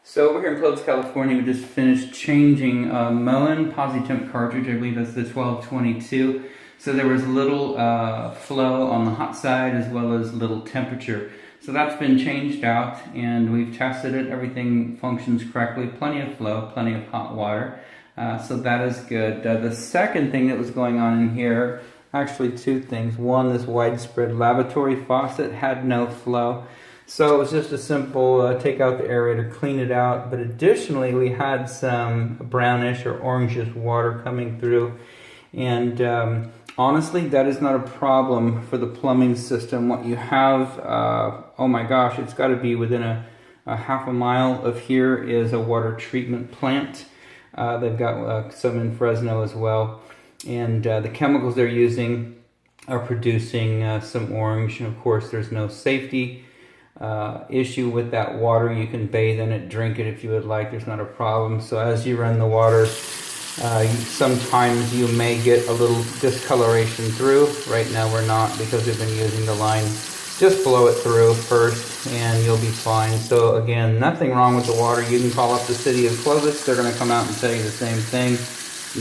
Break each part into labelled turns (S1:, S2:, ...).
S1: So over here in Clovis, California, we just finished changing a Moen PosiTemp cartridge. I believe that's the 1222. So there was little flow on the hot side as well as little temperature. So that's been changed out and we've tested it. Everything functions correctly. Plenty of flow, plenty of hot water. So that is good. The second thing that was going on in here, actually two things. One, this widespread lavatory faucet had no flow. So it was just a simple take out the aerator, clean it out. But additionally, we had some brownish or orangish water coming through. And honestly, that is not a problem for the plumbing system. What you have, oh my gosh, it's got to be within a half a mile of here is a water treatment plant. They've got some in Fresno as well. And the chemicals they're using are producing some orange. And of course, there's no safety issue with that water. You can bathe in it, drink it if you would like. There's not a problem. So as you run the water, sometimes you may get a little discoloration through. Right now we're not because we've been using the line. Just blow it through first and you'll be fine. So again, nothing wrong with the water. You can call up the city of Clovis. They're going to come out and tell you the same thing.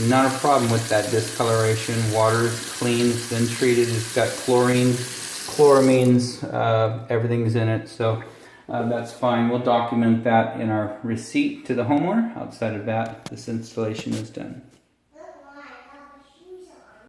S1: Not a problem with that discoloration. Water is clean. It's been treated. It's got chlorine, chloramines, everything's in it. So that's fine. We'll document that in our receipt to the homeowner. Outside of that, this installation is done.